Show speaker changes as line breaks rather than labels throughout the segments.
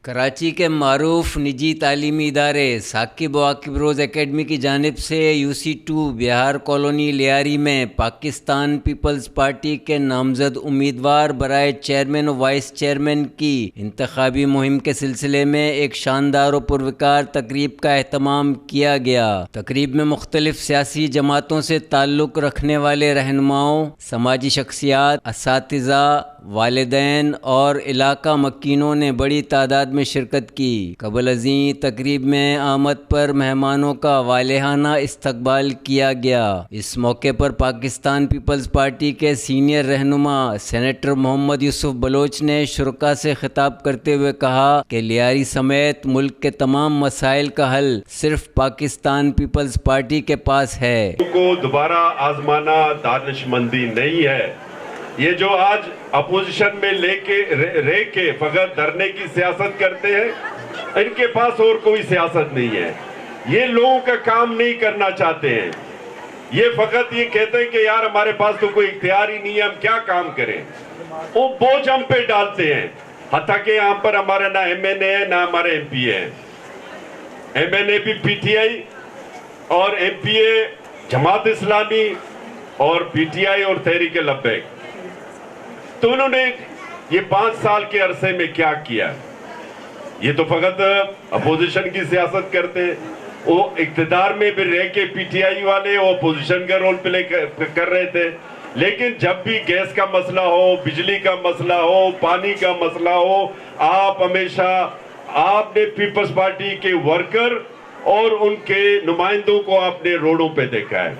کراچی کے معروف نجی تعلیمی ادارے ثاقب و عاقب روز اکیڈمی کی جانب سے UC2 بہار کالونی لیاری میں پاکستان پیپلز پارٹی کے نامزد امیدوار برائے چیئرمین و وائس چیئرمین کی انتخابی مہم کے سلسلے میں ایک شاندار و پروکار تقریب کا اہتمام کیا گیا۔ تقریب میں مختلف سیاسی جماعتوں سے تعلق رکھنے والے رہنماؤں، سماجی شخصیات، اساتذہ، والدین اور علاقہ مکینوں نے بڑی تعداد میں شرکت کی۔ قبل ازیں تقریب میں آمد پر مہمانوں کا والہانہ استقبال کیا گیا۔ اس موقع پر پاکستان پیپلز پارٹی کے سینئر رہنما سینیٹر محمد یوسف بلوچ نے شرکاء سے خطاب کرتے ہوئے کہا کہ لیاری سمیت ملک کے تمام مسائل کا حل صرف پاکستان پیپلز پارٹی کے پاس ہے۔
کو دوبارہ آزمانا دانش مندی نہیں ہے۔ یہ جو آج اپوزیشن میں رہ کے فقط دھرنے کی سیاست کرتے ہیں، ان کے پاس اور کوئی سیاست نہیں ہے۔ یہ لوگوں کا کام نہیں کرنا چاہتے ہیں۔ یہ فقط یہ کہتے ہیں کہ یار ہمارے پاس تو کوئی اختیار ہی نہیں ہے، ہم کیا کام کریں۔ وہ بوجھ ہم پہ ڈالتے ہیں، حتیٰ کہ یہاں پر ہمارا نہ MNA ہے نہ ہمارے MP ہے۔ MNA بھی PTI اور MPA جماعت اسلامی اور PTI اور تحریک لبیک۔ تو انہوں نے یہ 5 سال کے عرصے میں کیا کیا؟ یہ تو فقط اپوزیشن کی سیاست کرتے ہیں۔ وہ اقتدار میں بھی رہ کے PTI والے وہ اپوزیشن کا رول پلے کر رہے تھے، لیکن جب بھی گیس کا مسئلہ ہو، بجلی کا مسئلہ ہو، پانی کا مسئلہ ہو، آپ نے پیپلز پارٹی کے ورکر اور ان کے نمائندوں کو آپ نے روڈوں پہ دیکھا ہے۔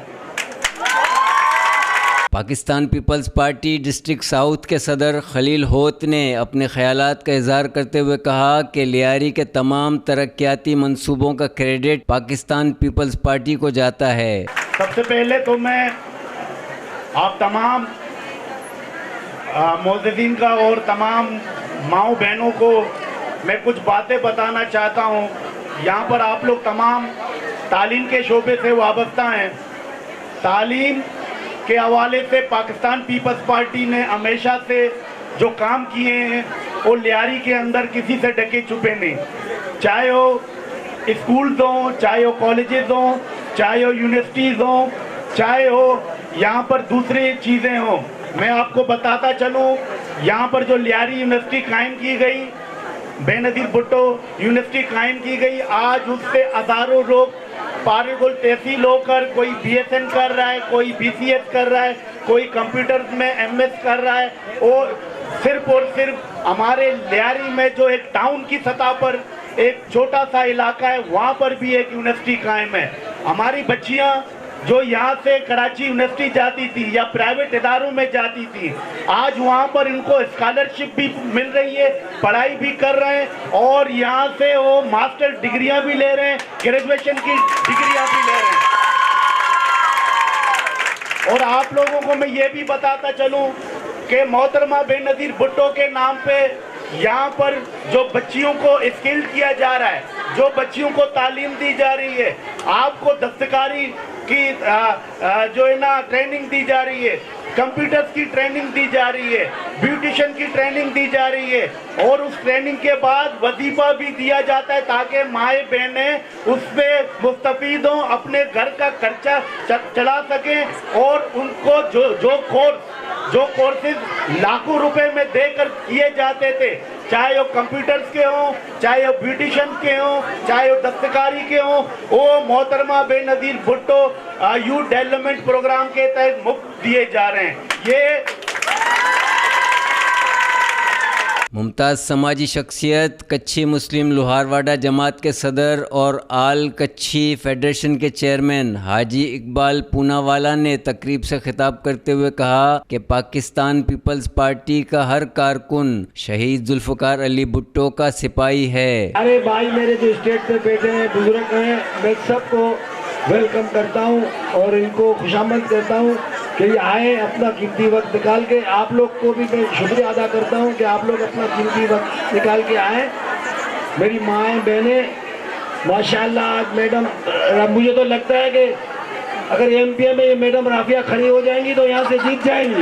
Pakistan Peoples Party district south کے صدر خلیل ہوت نے اپنے خیالات کا اظہار کرتے ہوئے کہا کہ لیاری کے تمام ترقیاتی منصوبوں کا کریڈٹ پاکستان پیپلز پارٹی کو جاتا ہے۔
سب سے پہلے تو میں آپ تمام معززین کا اور تمام ماؤں بہنوں کو میں کچھ باتیں بتانا چاہتا ہوں۔ یہاں پر آپ لوگ تمام تعلیم کے شعبے سے وابستہ ہیں۔ تعلیم کے حوالے سے پاکستان پیپلز پارٹی نے ہمیشہ سے جو کام کیے ہیں وہ لیاری کے اندر کسی سے ڈکے چھپے نہیں، چاہے وہ اسکولز ہوں، چاہے وہ کالجز ہوں، چاہے وہ یونیورسٹیز ہوں، چاہے وہ یہاں پر دوسری چیزیں ہوں۔ میں آپ کو بتاتا چلوں، یہاں پر جو لیاری یونیورسٹی قائم کی گئی، بے نظیر بھٹو یونیورسٹی قائم کی گئی، آج اس سے ہزاروں لوگ فارغ التحصیل ہو کر کوئی BSN کر رہا ہے، کوئی BCS کر رہا ہے، کوئی کمپیوٹر میں MS کر رہا ہے۔ اور صرف ہمارے لیاری میں جو ایک ٹاؤن کی سطح پر ایک چھوٹا سا علاقہ ہے، وہاں پر بھی ایک یونیورسٹی قائم ہے۔ ہماری بچیاں جو یہاں سے کراچی یونیورسٹی جاتی تھی یا پرائیویٹ اداروں میں جاتی تھی، آج وہاں پر ان کو اسکالرشپ بھی مل رہی ہے، پڑھائی بھی کر رہے ہیں، اور یہاں سے وہ ماسٹر ڈگریاں بھی لے رہے ہیں، گریجویشن کی ڈگریاں بھی لے رہے ہیں۔ اور آپ لوگوں کو میں یہ بھی بتاتا چلوں کہ محترمہ بے نظیر بھٹو کے نام پہ یہاں پر جو بچیوں کو اسکل کیا جا رہا ہے، جو بچیوں کو تعلیم دی جا رہی ہے، آپ کو دستکاری کی جو ہے نا ٹریننگ دی جا رہی ہے، کمپیوٹرز کی ٹریننگ دی جا رہی ہے، بیوٹیشن کی ٹریننگ دی جا رہی ہے، اور اس ٹریننگ کے بعد وظیفہ بھی دیا جاتا ہے تاکہ مائیں بہنیں اس پہ مستفید ہوں، اپنے گھر کا خرچہ چلا سکیں، اور ان کو جو کورسز لاکھوں روپے میں دے کر کیے جاتے تھے، چاہے وہ کمپیوٹرز کے ہوں، چاہے وہ بیوٹیشن کے ہوں، چاہے وہ دستکاری کے ہوں، وہ محترمہ بے نظیر بھٹو یوتھ ڈیولپمنٹ پروگرام کے تحت مفت دیے جا رہے ہیں۔ یہ
ممتاز سماجی شخصیت کچھی مسلم لوہارواڈہ جماعت کے صدر اور آل کچھی فیڈریشن کے چیئرمین حاجی اقبال پوناوالا نے تقریب سے خطاب کرتے ہوئے کہا کہ پاکستان پیپلز پارٹی کا ہر کارکن شہید ذوالفقار علی بھٹو کا سپاہی ہے۔
ارے بھائی میرے جو اسٹیج پہ بیٹھے ہیں بزرگ ہیں، میں سب کو ویلکم کرتا ہوں اور ان کو خوشامد کہتا ہوں کہ یہ آئے اپنا قیمتی وقت نکال کے۔ آپ لوگ کو بھی میں شکریہ ادا کرتا ہوں کہ آپ لوگ اپنا قیمتی وقت نکال کے آئیں۔ میری مائیں بہنیں ماشاءاللہ آج میڈم، مجھے تو لگتا ہے کہ اگر MP میں یہ میڈم رافیہ کھڑی ہو جائیں گی تو یہاں سے جیت جائیں گی۔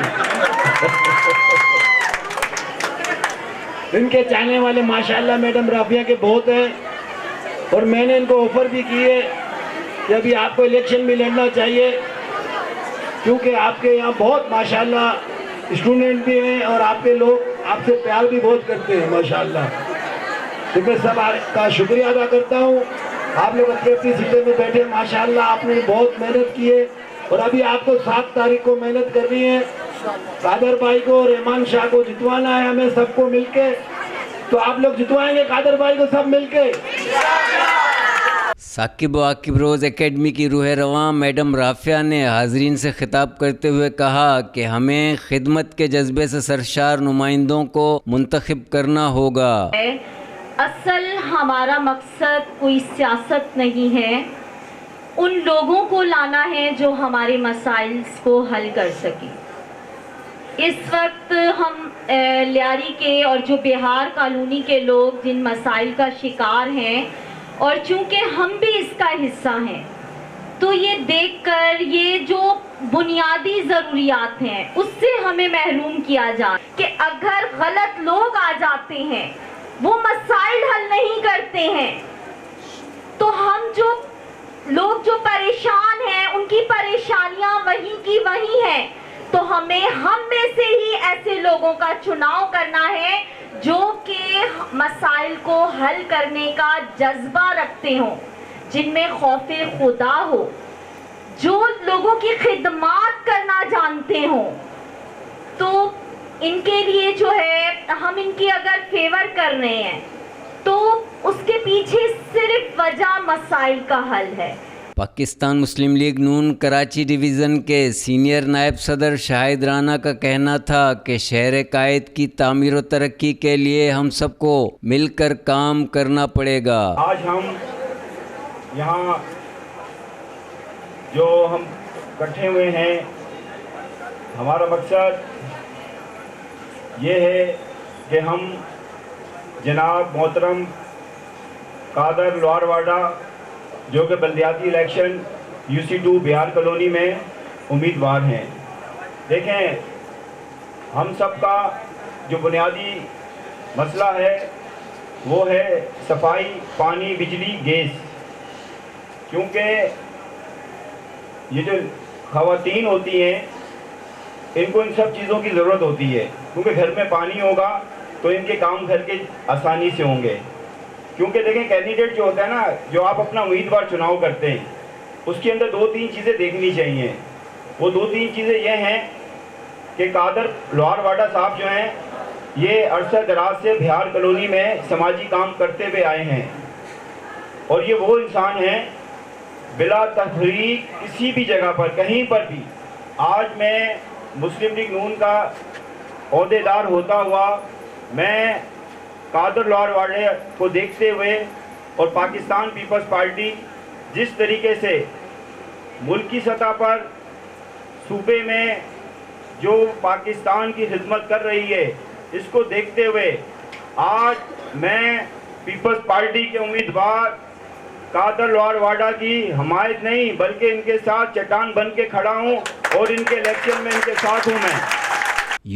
ان کے چاہنے والے ماشاءاللہ میڈم رافیہ کے بہت ہیں، اور میں نے ان کو آفر بھی کی ہے کہ ابھی آپ کو الیکشن میں لڑنا چاہیے، کیونکہ آپ کے یہاں بہت ماشاءاللہ اسٹوڈنٹ بھی ہیں اور آپ کے لوگ آپ سے پیار بھی بہت کرتے ہیں ماشاءاللہ۔ تو میں سب کا شکریہ ادا کرتا ہوں، آپ لوگ اپنی اپنی سیٹیں میں بیٹھے، ماشاءاللہ آپ نے بہت محنت کی ہے، اور ابھی آپ کو 7 تاریخ کو محنت کرنی ہے، قادر بھائی کو اور ایمان شاہ کو جتوانا ہے ہمیں سب کو مل کے۔ تو آپ لوگ جتوائیں گے قادر بھائی کو سب مل کے؟
ثاقب و عاقب روز اکیڈمی کی روح رواں میڈم رافیہ نے حاضرین سے خطاب کرتے ہوئے کہا کہ ہمیں خدمت کے جذبے سے سرشار نمائندوں کو منتخب کرنا ہوگا۔
اصل ہمارا مقصد کوئی سیاست نہیں ہے، ان لوگوں کو لانا ہے جو ہمارے مسائل کو حل کر سکیں۔ اس وقت ہم لیاری کے اور جو بہار کالونی کے لوگ جن مسائل کا شکار ہیں، اور چونکہ ہم بھی اس کا حصہ ہیں، تو یہ دیکھ کر یہ جو بنیادی ضروریات ہیں اس سے ہمیں محروم کیا جائے کہ اگر غلط لوگ آ جاتے ہیں، وہ مسائل حل نہیں کرتے ہیں، تو ہم جو لوگ جو پریشان ہیں ان کی پریشانیاں وہی کی وہی ہیں، تو ہم میں سے ہی ایسے لوگوں کا چناؤ کرنا ہے جو کہ مسائل کو حل کرنے کا جذبہ رکھتے ہوں، جن میں خوف خدا ہو، جو لوگوں کی خدمات کرنا جانتے ہوں۔ تو ان کے لیے جو ہے ہم ان کی اگر فیور کر رہے ہیں تو اس کے پیچھے صرف وجہ مسائل کا حل ہے۔
پاکستان مسلم لیگ نون کراچی ڈویژن کے سینئر نائب صدر شاہد رانا کا کہنا تھا کہ شہر قائد کی تعمیر و ترقی کے لیے ہم سب کو مل کر کام کرنا پڑے گا۔
آج ہم یہاں جو ہم اکٹھے ہوئے ہیں، ہمارا مقصد یہ ہے کہ ہم جناب محترم قادر لوہار واڈا جو کہ بلدیاتی الیکشن UC2 بہار کالونی میں امیدوار ہیں۔ دیکھیں، ہم سب کا جو بنیادی مسئلہ ہے وہ ہے صفائی، پانی، بجلی، گیس، کیونکہ یہ جو خواتین ہوتی ہیں ان کو ان سب چیزوں کی ضرورت ہوتی ہے، کیونکہ گھر میں پانی ہوگا تو ان کے کام گھر کے آسانی سے ہوں گے۔ کیونکہ دیکھیں، کینڈیڈیٹ جو ہوتا ہے نا، جو آپ اپنا امیدوار چناؤ کرتے ہیں، اس کے اندر 2-3 چیزیں دیکھنی چاہیے۔ وہ 2-3 چیزیں یہ ہیں کہ قادر لوہار واڈا صاحب جو ہیں یہ عرصہ دراز سے بہار کالونی میں سماجی کام کرتے ہوئے آئے ہیں، اور یہ وہ انسان ہیں بلا تفریق کسی بھی جگہ پر کہیں پر بھی۔ آج میں مسلم لیگ نون کا عہدیدار ہوتا ہوا میں قادر لوہار واڈے کو دیکھتے ہوئے اور پاکستان پیپلز پارٹی جس طریقے سے ملکی سطح پر صوبے میں جو پاکستان کی خدمت کر رہی ہے، اس کو دیکھتے ہوئے آج میں پیپلز پارٹی کے امیدوار قادر لوہار واڈا کی حمایت نہیں بلکہ ان کے ساتھ چٹان بن کے کھڑا ہوں، اور ان کے الیکشن میں ان کے ساتھ ہوں میں۔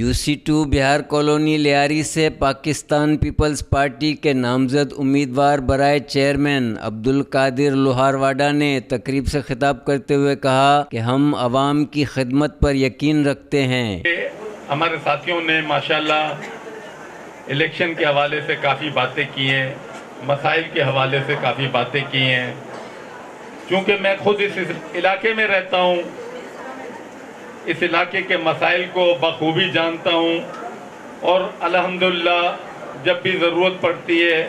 UC2 بہار کالونی لیاری سے پاکستان پیپلز پارٹی کے نامزد امیدوار برائے چیئرمین عبدالقادر لوہار واڈا نے تقریب سے خطاب کرتے ہوئے کہا کہ ہم عوام کی خدمت پر یقین رکھتے ہیں۔
ہمارے ساتھیوں نے ماشاءاللہ الیکشن کے حوالے سے کافی باتیں کی ہیں، مسائل کے حوالے سے کافی باتیں کی ہیں۔ چونکہ میں خود اس علاقے میں رہتا ہوں، اس علاقے کے مسائل کو بخوبی جانتا ہوں، اور الحمدللہ جب بھی ضرورت پڑتی ہے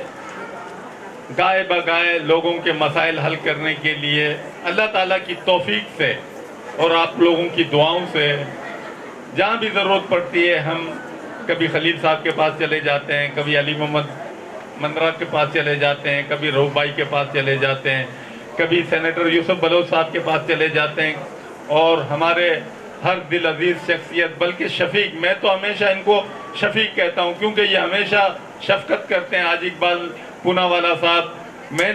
گائے بگائے لوگوں کے مسائل حل کرنے کے لیے اللہ تعالیٰ کی توفیق سے اور آپ لوگوں کی دعاؤں سے جہاں بھی ضرورت پڑتی ہے ہم کبھی خلیل صاحب کے پاس چلے جاتے ہیں، کبھی علی محمد مندرا کے پاس چلے جاتے ہیں، کبھی روح بھائی کے پاس چلے جاتے ہیں، کبھی سینیٹر یوسف بلوچ صاحب کے پاس چلے جاتے ہیں، اور ہمارے ہر دل عزیز شخصیت بلکہ شفیق، میں تو ہمیشہ ان کو شفیق کہتا ہوں کیونکہ یہ ہمیشہ شفقت کرتے ہیں۔ آج اقبال پونا والا صاحب، میں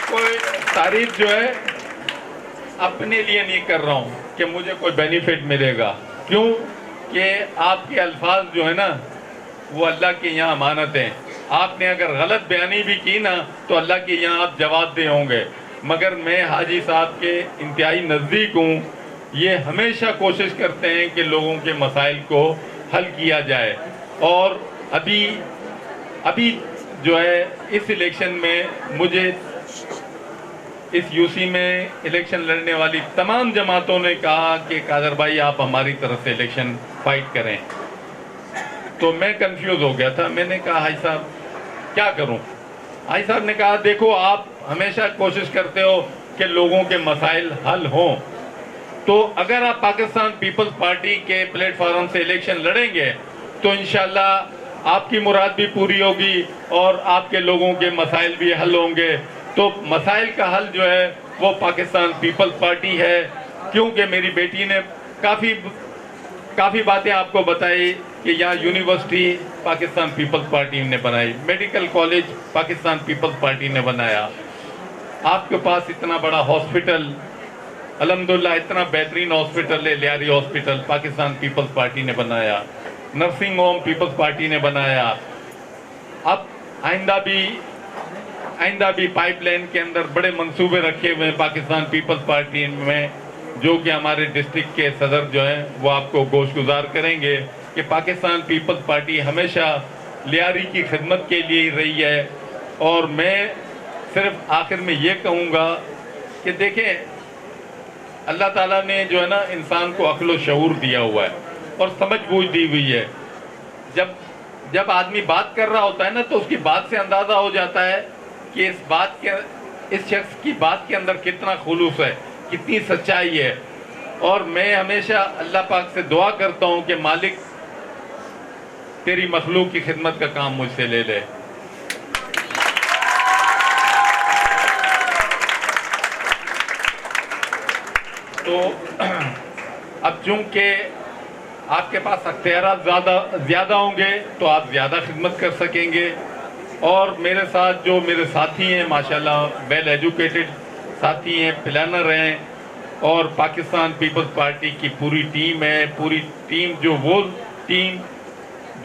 کوئی تعریف جو ہے اپنے لیے نہیں کر رہا ہوں کہ مجھے کوئی بینیفٹ ملے گا، کیوں کہ آپ کے الفاظ جو ہے نا وہ اللہ کے یہاں امانت ہیں. آپ نے اگر غلط بیانی بھی کی نا تو اللہ کے یہاں آپ جواب دہ ہوں گے. مگر میں حاجی صاحب کے انتہائی نزدیک ہوں. یہ ہمیشہ کوشش کرتے ہیں کہ لوگوں کے مسائل کو حل کیا جائے. اور ابھی جو ہے اس الیکشن میں مجھے اس یو سی میں الیکشن لڑنے والی تمام جماعتوں نے کہا کہ قادر بھائی آپ ہماری طرف سے الیکشن فائٹ کریں. تو میں کنفیوز ہو گیا تھا. میں نے کہا حاجی صاحب کیا کروں؟ حاجی صاحب نے کہا دیکھو آپ ہمیشہ کوشش کرتے ہو کہ لوگوں کے مسائل حل ہوں, تو اگر آپ پاکستان پیپلز پارٹی کے پلیٹ فارم سے الیکشن لڑیں گے تو انشاءاللہ آپ کی مراد بھی پوری ہوگی اور آپ کے لوگوں کے مسائل بھی حل ہوں گے. تو مسائل کا حل جو ہے وہ پاکستان پیپلز پارٹی ہے. کیونکہ میری بیٹی نے کافی باتیں آپ کو بتائی کہ یہاں یونیورسٹی پاکستان پیپلز پارٹی نے بنائی, medical college Pakistan Peoples Party نے بنایا, آپ کے پاس اتنا بڑا ہاسپٹل الحمدللہ اتنا بہترین ہاسپٹل ہے لیاری ہاسپٹل پاکستان پیپلز پارٹی نے بنایا, نرسنگ ہوم پیپلز پارٹی نے بنایا. اب آئندہ بھی پائپ لائن کے اندر بڑے منصوبے رکھے ہوئے ہیں پاکستان پیپلز پارٹی میں, جو کہ ہمارے ڈسٹرکٹ کے صدر جو ہیں وہ آپ کو گوش گزار کریں گے کہ پاکستان پیپلز پارٹی ہمیشہ لیاری کی خدمت کے لیے ہی رہی ہے. اور میں صرف آخر میں یہ کہوں گا کہ دیکھیں اللہ تعالیٰ نے جو ہے نا انسان کو عقل و شعور دیا ہوا ہے اور سمجھ بوجھ دی ہوئی ہے. جب آدمی بات کر رہا ہوتا ہے نا تو اس کی بات سے اندازہ ہو جاتا ہے کہ اس شخص کی بات کے اندر کتنا خلوص ہے, کتنی سچائی ہے. اور میں ہمیشہ اللہ پاک سے دعا کرتا ہوں کہ مالک تیری مخلوق کی خدمت کا کام مجھ سے لے لے. تو اب چونکہ آپ کے پاس اختیارات زیادہ ہوں گے تو آپ زیادہ خدمت کر سکیں گے. اور میرے ساتھ جو میرے ساتھی ہیں ماشاءاللہ ویل ایجوکیٹڈ ساتھی ہیں, پلانر ہیں, اور پاکستان پیپلز پارٹی کی پوری ٹیم ہے, پوری ٹیم وہ ٹیم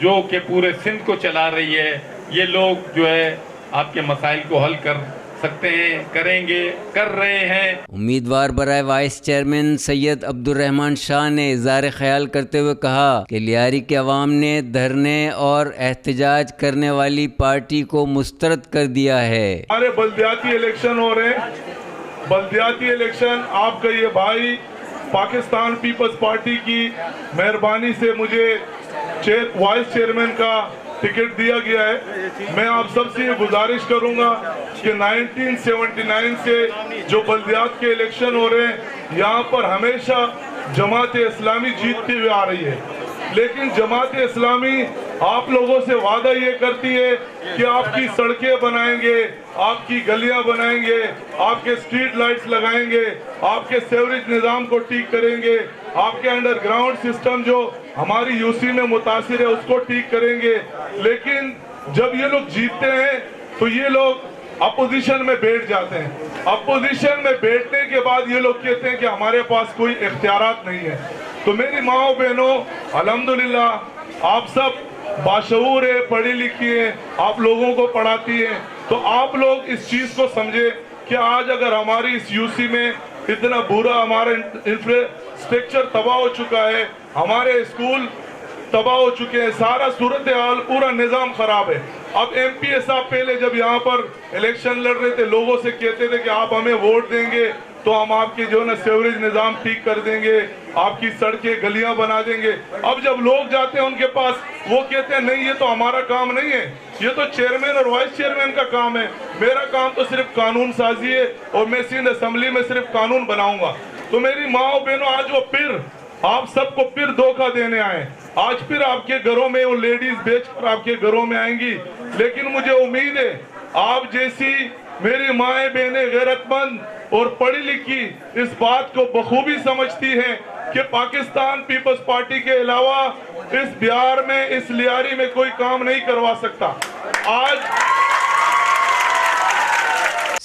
جو کہ پورے سندھ کو چلا رہی ہے. یہ لوگ جو ہے آپ کے مسائل کو حل کر سکتے ہیں, کریں گے, کر رہے ہیں.
امیدوار برائے وائس چیئرمین سید عبد الرحمان شاہ نے اظہار خیال کرتے ہوئے کہا کہ لیاری کے عوام نے دھرنے اور احتجاج کرنے والی پارٹی کو مسترد کر دیا ہے.
ہمارے بلدیاتی الیکشن ہو رہے ہیں, بلدیاتی الیکشن آپ کا یہ بھائی پاکستان پیپلز پارٹی کی مہربانی سے مجھے وائس چیئرمین کا ٹکٹ دیا گیا ہے. میں آپ سب سے گزارش کروں گا کہ 1979 سے جو بلدیات کے الیکشن ہو رہے ہیں یہاں پر ہمیشہ جماعت اسلامی جیتتی ہوئی آ رہی ہے, لیکن جماعت اسلامی آپ لوگوں سے وعدہ یہ کرتی ہے کہ آپ کی سڑکیں بنائیں گے, آپ کی گلیاں بنائیں گے, آپ کے اسٹریٹ لائٹس لگائیں گے, آپ کے سیوریج نظام کو ٹھیک کریں گے, آپ کے انڈر گراؤنڈ سسٹم جو ہماری یو سی میں متاثر ہے اس کو ٹھیک کریں گے. لیکن جب یہ لوگ جیتتے ہیں تو یہ لوگ اپوزیشن میں بیٹھ جاتے ہیں. اپوزیشن میں بیٹھنے کے بعد یہ لوگ کہتے ہیں کہ ہمارے پاس کوئی اختیارات نہیں ہے. تو میری ماؤں بہنوں الحمدللہ آپ سب باشعور ہے, پڑھی لکھی ہیں, آپ لوگوں کو پڑھاتی ہیں, تو آپ لوگ اس چیز کو سمجھے کہ آج اگر ہماری اس یو سی میں اتنا برا ہمارا انفراسٹرکچر تباہ ہو چکا ہے, ہمارے اسکول تباہ ہو چکے ہیں, سارا صورتحال پورا نظام خراب ہے. اب ایم پی اے صاحب پہلے جب یہاں پر الیکشن لڑ رہے تھے لوگوں سے کہتے تھے کہ آپ ہمیں ووٹ دیں گے تو ہم آپ کے جو ہے نا سیوریج نظام ٹھیک کر دیں گے, آپ کی سڑکیں گلیاں بنا دیں گے. اب جب لوگ جاتے ہیں ان کے پاس وہ کہتے ہیں نہیں یہ تو ہمارا کام نہیں ہے, یہ تو چیئرمین اور وائس چیئرمین کا کام ہے, میرا کام تو صرف قانون سازی ہے اور میں سندھ اسمبلی میں صرف قانون بناؤں گا. تو میری ماں بہنوں آج وہ پھر آپ سب کو پھر دھوکہ دینے آئے, آج پھر آپ کے گھروں میں وہ لیڈیز بیچ کر آپ کے گھروں میں آئیں گی. لیکن مجھے امید ہے آپ جیسی میری مائیں بہنیں غیرت مند اور پڑھی لکھی اس بات کو بخوبی سمجھتی ہیں کہ پاکستان پیپلز پارٹی کے علاوہ اس بہار میں اس لیاری میں کوئی کام نہیں کروا سکتا. آج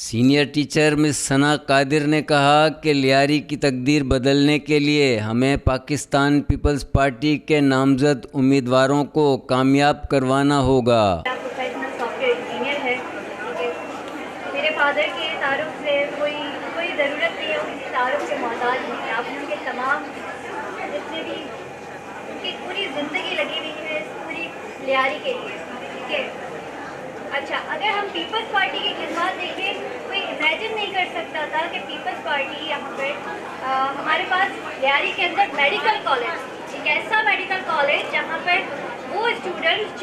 سینئر ٹیچر مس ثنا قادر نے کہا کہ لیاری کی تقدیر بدلنے کے لیے ہمیں پاکستان پیپلز پارٹی کے نامزد امیدواروں کو کامیاب کروانا ہوگا۔
پروفیشنل سافٹ ویئر انجینئر ہے، میرے فادر کے تعارف سے کوئی ضرورت نہیں ہے، وہ کسی تعارف کے محتاج نہیں ہے۔ آپ ان کے تمام جتنے بھی ان کی پوری زندگی لگی ہوئی ہے اس پوری لیاری کے لیے، ٹھیک ہے۔ اچھا، اگر ہم پیپلز پارٹی کی خدمات دیکھیں، کوئی امیجن نہیں کر سکتا تھا کہ پیپلز پارٹی یہاں پر ہمارے پاس لیاری کے اندر میڈیکل کالج، ایک ایسا میڈیکل کالج جہاں پر وہ اسٹوڈنٹس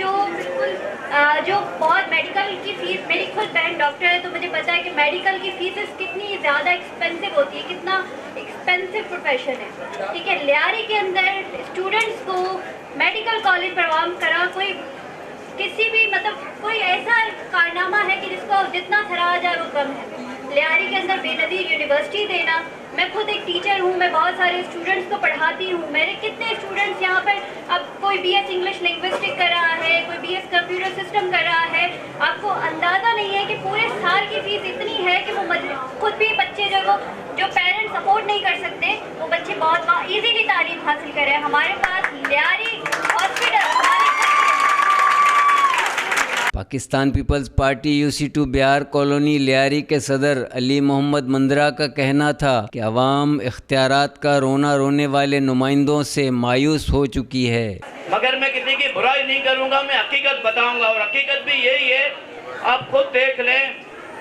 جو بہت میڈیکل کی فیس، میری خود بہن ڈاکٹر ہے تو مجھے پتا ہے کہ میڈیکل کی فیسز کتنی زیادہ ایکسپینسو ہوتی ہے، کتنا ایکسپینسو پروفیشن ہے، ٹھیک ہے۔ لیاری کے اندر اسٹوڈنٹس کو میڈیکل کالج فراہم کرا، کوئی کسی بھی کوئی ایسا کارنامہ ہے کہ جس کو جتنا سراہا جائے وہ کم ہے۔ لیاری کے اندر بے نظیر یونیورسٹی دینا، میں خود ایک ٹیچر ہوں، میں بہت سارے اسٹوڈنٹس کو پڑھاتی ہوں، میرے کتنے اسٹوڈنٹس یہاں پر اب کوئی بی ایس انگلش لنگوسٹک کر رہا ہے، کوئی بی ایس کمپیوٹر سسٹم کر رہا ہے۔ آپ کو اندازہ نہیں ہے کہ پورے سال کی فیس اتنی ہے کہ وہ خود بھی بچے جو پیرنٹس سپورٹ نہیں کر سکتے، وہ بچے بہت ایزیلی تعلیم حاصل کر رہے ہیں۔ ہمارے پاس Lyari hospital,
Pakistan Peoples Party UC2 Bahar colony Lyari کے صدر علی محمد مندرا کا کہنا تھا کہ عوام اختیارات کا رونا رونے والے نمائندوں سے مایوس ہو چکی ہے۔
مگر میں کسی کی برائی نہیں کروں گا، میں حقیقت بتاؤں گا، اور حقیقت بھی یہی ہے۔ آپ خود دیکھ لیں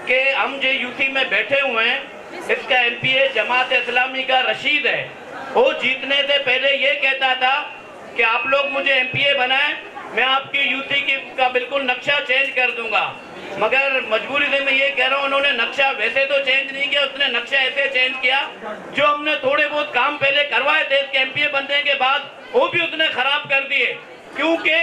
کہ ہم جو UC میں بیٹھے ہوئے ہیں، اس کا MPA جماعت اسلامی کا رشید ہے، وہ جیتنے سے پہلے یہ کہتا تھا کہ آپ لوگ مجھے MPA بنائیں، میں آپ کی UC کا بالکل نقشہ چینج کر دوں گا۔ مگر مجبوری سے میں یہ کہہ رہا ہوں، انہوں نے نقشہ ویسے تو چینج نہیں کیا، اس نے نقشہ ایسے چینج کیا جو ہم نے تھوڑے بہت کام پہلے کروائے تھے اس کے MPA بننے کے بعد، وہ بھی اس نے خراب کر دیے، کیونکہ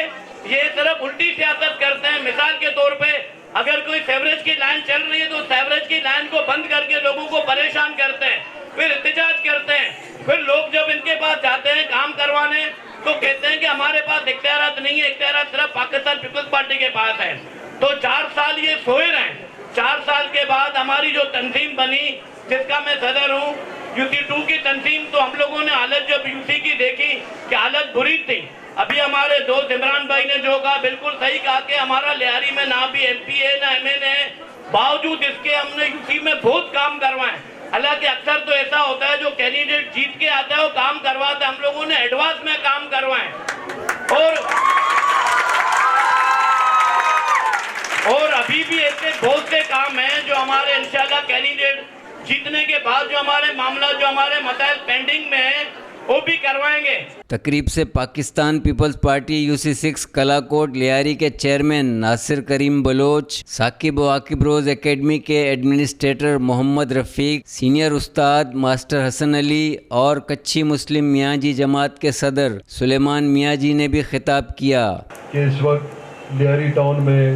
یہ طرف الٹی سیاست کرتے ہیں۔ مثال کے طور پہ اگر کوئی سیوریج کی لائن چل رہی ہے تو سیوریج کی لائن کو بند کر کے لوگوں کو پریشان کرتے ہیں، پھر احتجاج کرتے ہیں، پھر لوگ جب ان کے پاس جاتے ہیں کام کروانے تو کہتے ہیں کہ ہمارے پاس اختیارات نہیں ہے، اختیارات صرف پاکستان پیپلز پارٹی کے پاس ہے۔ تو 4 سال یہ سوئے رہے۔ 4 سال کے بعد ہماری جو تنظیم بنی، جس کا میں صدر ہوں، UC2 کی تنظیم، تو ہم لوگوں نے حالت جب UC کی دیکھی کہ حالت بری تھی۔ ابھی ہمارے دوست عمران بھائی نے جو کہا بالکل صحیح کہا کہ ہمارا لیاری میں نہ بھی MPA نہ MN ہے، باوجود اس کے ہم نے UC میں بہت کام کروائے۔ حالانکہ اکثر تو ایسا ہوتا ہے جو کینڈیڈیٹ جیت کے آتا ہے وہ کام کرواتا ہے، ہم لوگوں نے ایڈوانس میں کام کروائے، اور ابھی بھی ایسے بہت سے کام ہیں جو ہمارے انشاءاللہ کینڈیڈیٹ جیتنے کے بعد جو ہمارے معاملات، جو ہمارے مسائل پینڈنگ میں ہیں، وہ بھی کروائیں گے۔
تقریب سے Pakistan Peoples Party UC6 Kalakot Lyari کے چیئرمین ناصر کریم بلوچ، ثاقب و عاقب روز اکیڈمی کے ایڈمنسٹریٹر محمد رفیق، سینئر استاد ماسٹر حسن علی اور کچھی مسلم میاں جی جماعت کے صدر سلیمان میاں جی نے بھی خطاب کیا
کہ اس وقت لیاری ٹاؤن میں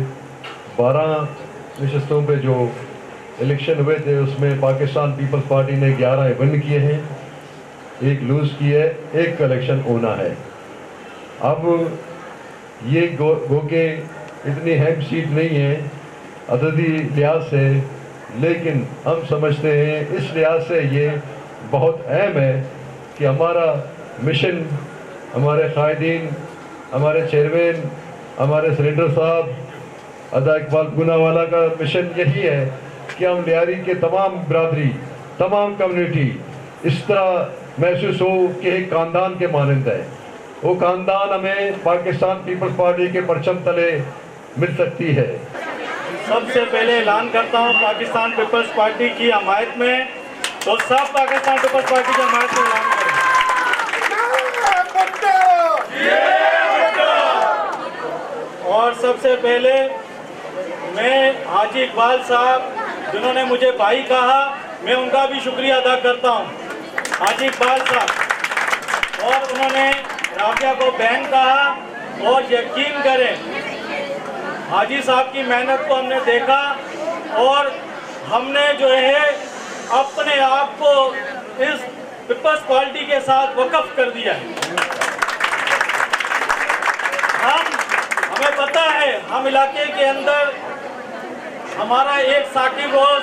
12 نشستوں پہ جو الیکشن ہوئے تھے اس میں پاکستان پیپلز پارٹی نے 11 ون کیے ہیں، 1 لوز کی ہے، 1 کا الیکشن ہونا ہے۔ اب یہ گو کہ اتنی اہم سیٹ نہیں ہے عددی لحاظ سے، لیکن ہم سمجھتے ہیں اس لحاظ سے یہ بہت اہم ہے کہ ہمارا مشن، ہمارے قائدین، ہمارے چیئرمین، ہمارے سینیٹر صاحب ادا اقبال پوناوالا کا مشن یہی ہے کہ ہم لیاری کے تمام برادری، تمام کمیونٹی اس طرح محسوس ہو کہ ایک خاندان کے مانند ہے۔ وہ خاندان ہمیں پاکستان پیپلز پارٹی کے پرچم تلے مل سکتی ہے۔
سب سے پہلے اعلان کرتا ہوں پاکستان پیپلز پارٹی کی حمایت میں، تو سب پاکستان پیپلز پارٹی کی حمایت میں اعلان کریں۔ اور سب سے پہلے میں حاجی اقبال صاحب جنہوں نے مجھے بھائی کہا، میں ان کا بھی شکریہ ادا کرتا ہوں، حاجی اقبال صاحب، اور انہوں نے رابعہ کو بہن کہا، اور یقین کریں حاجی صاحب کی محنت کو ہم نے دیکھا اور ہم نے جو ہے اپنے آپ کو اس پیپلز پارٹی کے ساتھ وقف کر دیا ہے۔ ہمیں پتہ ہے ہم علاقے کے اندر ہمارا ایک ثاقب روز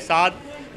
7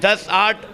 10, 8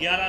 11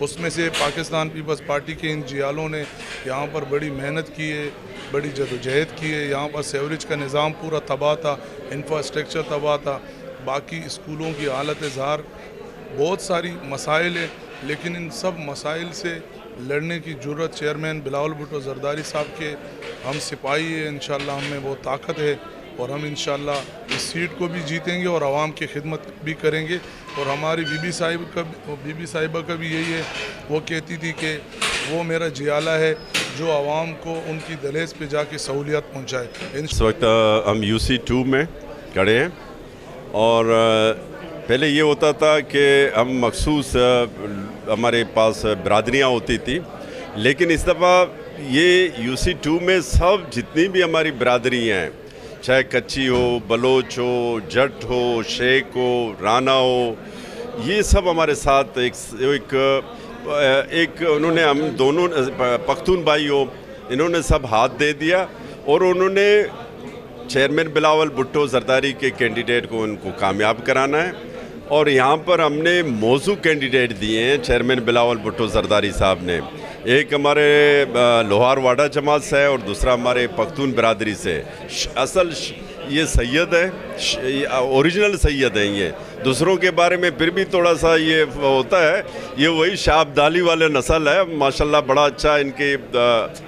اس میں سے پاکستان پیپلز پارٹی کے ان جیالوں نے یہاں پر بڑی محنت کی ہے، بڑی جدوجہد کی ہے. یہاں پر سیوریج کا نظام پورا تباہ تھا، انفراسٹرکچر تباہ تھا، باقی اسکولوں کی حالت اظہار، بہت ساری مسائل ہیں. لیکن ان سب مسائل سے لڑنے کی جرت چیئرمین بلاول بھٹو زرداری صاحب کے ہم سپاہی ہیں. انشاءاللہ ہم میں وہ طاقت ہے اور ہم انشاءاللہ اس سیٹ کو بھی جیتیں گے اور عوام کی خدمت بھی کریں گے. اور ہماری بی بی صاحبہ کا بھی یہی ہے، وہ کہتی تھی کہ وہ میرا جیالہ ہے جو عوام کو ان کی دہلیز پہ جا کے سہولیات پہنچائے.
اس وقت ہم UC2 میں کھڑے ہیں اور پہلے یہ ہوتا تھا کہ ہم مخصوص ہمارے پاس برادریاں ہوتی تھی، لیکن اس دفعہ یہ UC2 میں سب جتنی بھی ہماری برادری ہیں، چاہے کچی ہو، بلوچ ہو، جٹ ہو، شیخ ہو، رانا ہو، یہ سب ہمارے ساتھ ایک انہوں نے، ہم دونوں پختون بھائی ہو، انہوں نے سب ہاتھ دے دیا اور انہوں نے چیئرمین بلاول بھٹو زرداری کے کینڈیڈیٹ کو ان کو کامیاب کرانا ہے. اور یہاں پر ہم نے موضوع کینڈیڈیٹ دیے ہیں چیئرمین بلاول بھٹو زرداری صاحب نے. ایک ہمارے لوہار واڈا جماعت سے ہے اور دوسرا ہمارے پختون برادری سے. اصل یہ سید ہے، اوریجنل سید ہیں. یہ دوسروں کے بارے میں پھر بھی تھوڑا سا یہ ہوتا ہے، یہ وہی شاہ عبدالی والے نسل ہے. ماشاءاللہ بڑا اچھا ان کے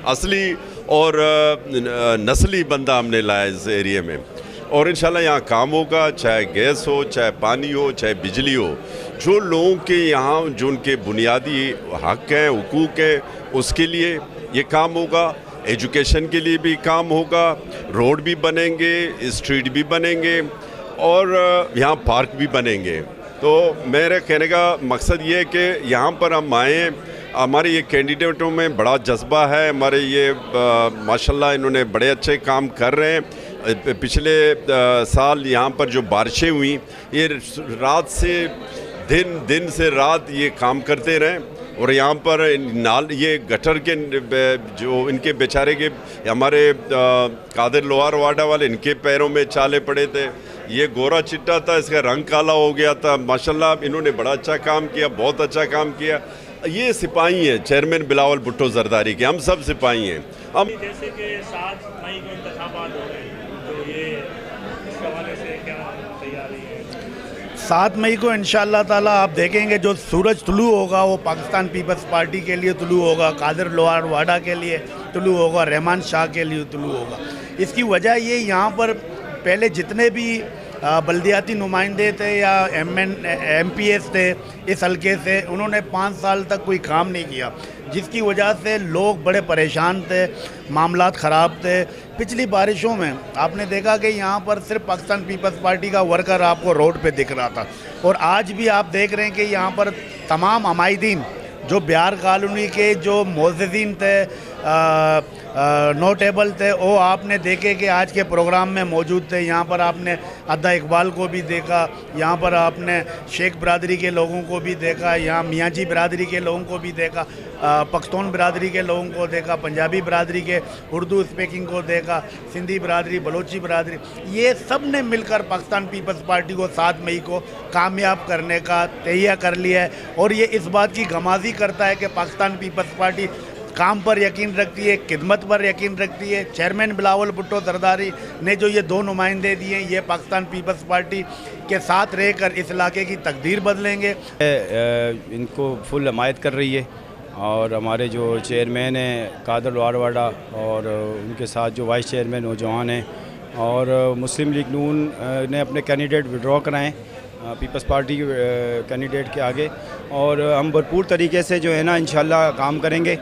اصلی اور نسلی بندہ ہم نے لایا اس ایریے میں. اور انشاءاللہ یہاں کام ہوگا، چاہے گیس ہو، چاہے پانی ہو، چاہے بجلی ہو. جو لوگوں کے یہاں جو ان کے بنیادی حق ہیں، حقوق ہیں، اس کے لیے یہ کام ہوگا. ایجوکیشن کے لیے بھی کام ہوگا، روڈ بھی بنیں گے، اسٹریٹ بھی بنیں گے اور یہاں پارک بھی بنیں گے. تو میرے کہنے کا مقصد یہ ہے کہ یہاں پر ہم آئیں. ہمارے یہ کینڈیڈیٹوں میں بڑا جذبہ ہے. ہمارے یہ ماشاءاللہ انہوں نے بڑے اچھے کام کر رہے ہیں. پچھلے سال یہاں پر جو بارشیں ہوئیں، یہ رات سے دن سے رات یہ کام کرتے رہے. اور یہاں پر یہ گٹر کے جو ان کے بیچارے کے ہمارے قادر لوہار واڈا والے، ان کے پیروں میں چھالے پڑے تھے. یہ گورا چٹا تھا، اس کا رنگ کالا ہو گیا تھا. ماشاءاللہ انہوں نے بڑا اچھا کام کیا، بہت اچھا کام کیا. یہ سپاہی ہیں چیئرمین بلاول بھٹو زرداری کے. ہم سب سپاہی ہیں. ہم
جیسے کہ 7 مئی کو انتخابات ہو رہے ہیں، تو یہ اس حوالے سے کیا تیاری ہے؟
7 مئی کو انشاءاللہ تعالیٰ آپ دیکھیں گے جو سورج طلوع ہوگا وہ پاکستان پیپلز پارٹی کے لیے طلوع ہوگا، قادر لوہار واڈا کے لیے طلوع ہوگا، رحمان شاہ کے لیے طلوع ہوگا. اس کی وجہ یہ یہاں پر پہلے جتنے بھی بلدیاتی نمائندے تھے یا ایم پی ایس تھے اس حلقے سے، انہوں نے 5 سال تک کوئی کام نہیں کیا، جس کی وجہ سے لوگ بڑے پریشان تھے، معاملات خراب تھے. پچھلی بارشوں میں آپ نے دیکھا کہ یہاں پر صرف پاکستان پیپلز پارٹی کا ورکر آپ کو روڈ پہ دکھ رہا تھا. اور آج بھی آپ دیکھ رہے ہیں کہ یہاں پر تمام عمائدین جو بہار کالونی کے جو معززین تھے، نوٹیبل تھے، وہ آپ نے دیکھے کہ آج کے پروگرام میں موجود تھے. یہاں پر آپ نے عدا اقبال کو بھی دیکھا، یہاں پر آپ نے شیخ برادری کے لوگوں کو بھی دیکھا، یہاں میاں جی برادری کے لوگوں کو بھی دیکھا، پختون برادری کے لوگوں کو دیکھا، پنجابی برادری کے اردو اسپیکنگ کو دیکھا، سندھی برادری، بلوچی برادری. یہ سب نے مل کر پاکستان پیپلز پارٹی کو 7 مئی کو کامیاب کرنے کا تہیہ کر لیا ہے. اور یہ اس بات کی غمازی کرتا ہے کہ پاکستان پیپلز پارٹی کام پر یقین رکھتی ہے، خدمت پر یقین رکھتی ہے. چیئرمین بلاول بھٹو زرداری نے جو یہ 2 نمائندے دیے ہیں، یہ پاکستان پیپلز پارٹی کے ساتھ رہ کر اس علاقے کی تقدیر بدلیں گے.
ان کو فل حمایت کر رہی ہے. اور ہمارے جو چیئرمین ہیں قادر لوہار واڈا اور ان کے ساتھ جو وائس چیئرمین نوجوان ہیں، اور مسلم لیگ نون نے اپنے کینڈیڈیٹ وڈرا کرائیں پیپلز پارٹی کینڈیڈیٹ کے آگے. اور ہم بھرپور طریقے سے جو ہے نا انشاءاللہ کام کریں گے.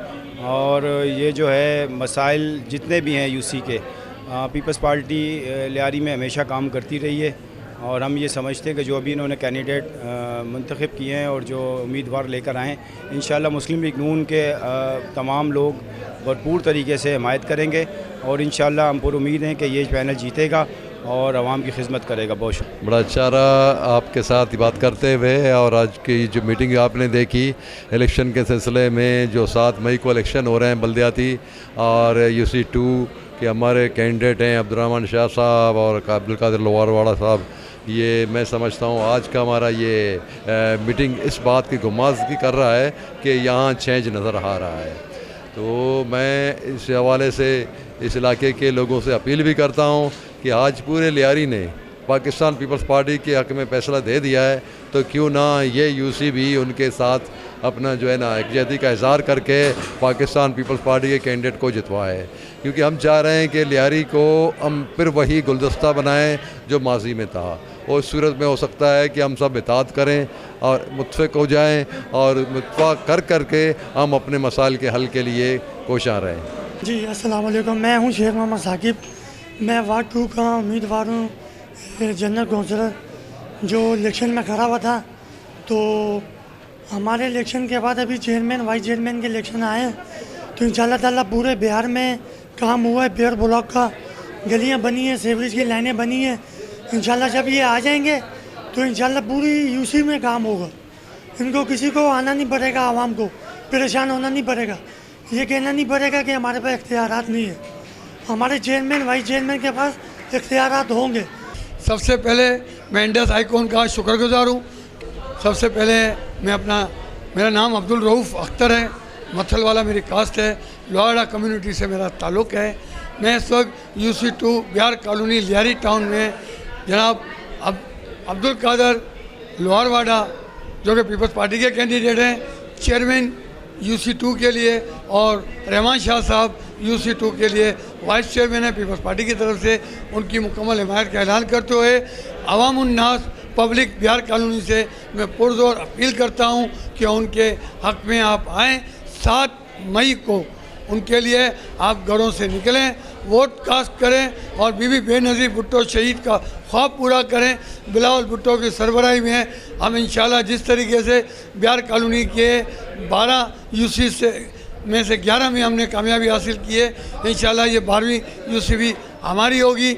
اور یہ جو ہے مسائل جتنے بھی ہیں UC کے، پیپلز پارٹی لیاری میں ہمیشہ کام کرتی رہی ہے. اور ہم یہ سمجھتے ہیں کہ جو ابھی انہوں نے کینڈیڈیٹ منتخب کیے ہیں اور جو امیدوار لے کر آئیں، انشاءاللہ مسلم لیگ نون کے تمام لوگ بھرپور طریقے سے حمایت کریں گے. اور انشاءاللہ ہم پر امید ہیں کہ یہ پینل جیتے گا اور عوام کی خدمت کرے گا. بہت شکریہ.
بڑا اچھا رہا آپ کے ساتھ بات کرتے ہوئے. اور آج کی جو میٹنگ آپ نے دیکھی الیکشن کے سلسلے میں، جو 7 مئی کو الیکشن ہو رہے ہیں بلدیاتی، اور UC2 کے ہمارے کینڈیڈیٹ ہیں عبدالرحمان شاہ صاحب اور عبدالقادر لوہار واڈا صاحب. یہ میں سمجھتا ہوں آج کا ہمارا یہ میٹنگ اس بات کی گمازگی کر رہا ہے کہ یہاں چینج نظر آ رہا ہے. تو میں اس حوالے سے اس علاقے کے لوگوں سے اپیل بھی کرتا ہوں کہ آج پورے لیاری نے پاکستان پیپلز پارٹی کے حق میں فیصلہ دے دیا ہے تو کیوں نہ یہ یو سی بھی ان کے ساتھ اپنا جو ہے نا یکجہتی کا اظہار کر کے پاکستان پیپلز پارٹی کے کینڈیڈیٹ کو جتوائے, کیونکہ ہم چاہ رہے ہیں کہ لیاری کو ہم پھر وہی گلدستہ بنائیں جو ماضی میں تھا, اور اس صورت میں ہو سکتا ہے کہ ہم سب اطاعت کریں اور متفق ہو جائیں اور متفق کر کے ہم اپنے مسائل کے حل کے لیے کوشاں رہیں.
جی السلام علیکم, میں ہوں شیخ محمد ثاقب, میں وارڈ 2 کا امیدوار ہوں جنرل کونسلر جو الیکشن میں کھڑا ہوا تھا. تو ہمارے الیکشن کے بعد ابھی چیئرمین وائس چیئرمین کے الیکشن آئے ہیں, تو انشاءاللہ تعالیٰ پورے بہار میں کام ہوا ہے. بہار بلاک کا گلیاں بنی ہیں, سیوریج کی لائنیں بنی ہیں. انشاءاللہ جب یہ آ جائیں گے تو انشاءاللہ پوری یو سی میں کام ہوگا. ان کو کسی کو آنا نہیں پڑے گا, عوام کو پریشان ہونا نہیں پڑے گا, یہ کہنا نہیں پڑے گا کہ ہمارے پاس اختیارات نہیں ہیں. ہمارے چیئرمین وائس چیئرمین کے پاس اختیارات ہوں گے.
سب سے پہلے میں انڈس آئیکون کا شکر گزار ہوں. سب سے پہلے میں میرا نام عبدالرؤف اختر ہے, متھل والا میری کاسٹ ہے, لوہاڑا کمیونٹی سے میرا تعلق ہے. میں اس وقت UC2 Bahar colony Lyari town میں جناب عبدالقادر لوہارواڑہ جو کہ پیپلز پارٹی کے کینڈیڈیٹ ہیں چیئرمین UC2 کے لیے, اور رحمان شاہ صاحب UC2 کے لیے وائس چیئرمین ہے پیپلز پارٹی کی طرف سے. ان کی مکمل حمایت کا اعلان کرتے ہوئے عوام الناس پبلک بہار کالونی سے میں پرزور اپیل کرتا ہوں کہ ان کے حق میں آپ آئیں. 7 مئی کو ان کے لیے آپ گھروں سے نکلیں, ووٹ کاسٹ کریں اور بی بی بے نظیر بھٹو شہید کا خواب پورا کریں. بلاول بھٹو کی سربراہی میں ہم انشاءاللہ جس طریقے سے بہار کالونی کے 12 UC میں سے 11 میں ہم نے کامیابی حاصل کی ہے, انشاءاللہ یہ 12ویں UC بھی ہماری ہوگی.